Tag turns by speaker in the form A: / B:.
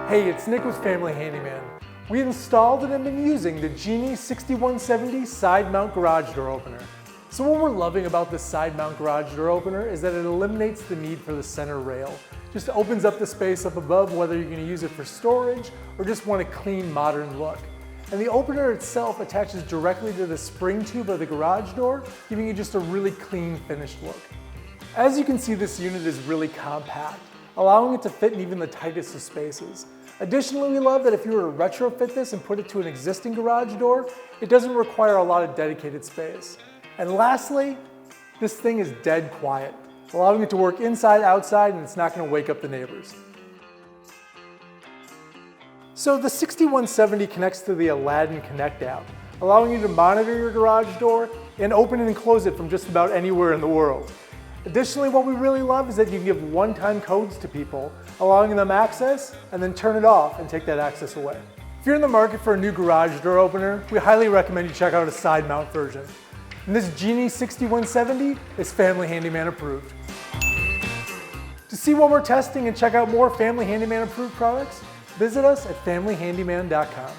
A: Hey, it's Nick with Family Handyman. We installed and have been using the Genie 6170 side mount garage door opener. So what we're loving about this side mount garage door opener is that it eliminates the need for the center rail. Just opens up the space up above, whether you're going to use it for storage or just want a clean, modern look. And the opener itself attaches directly to the spring tube of the garage door, giving you just a really clean, finished look. As you can see, this unit is really compact, allowing it to fit in even the tightest of spaces. Additionally, we love that if you were to retrofit this and put it to an existing garage door, it doesn't require a lot of dedicated space. And lastly, this thing is dead quiet, allowing it to work inside, outside, and it's not going to wake up the neighbors. So the 6170 connects to the Aladdin Connect app, allowing you to monitor your garage door and open and close it from just about anywhere in the world. Additionally, what we really love is that you can give one-time codes to people, allowing them access and then turn it off and take that access away. If you're in the market for a new garage door opener, we highly recommend you check out a side mount version. And this Genie 6170 is Family Handyman approved. To see what we're testing and check out more Family Handyman approved products, visit us at familyhandyman.com.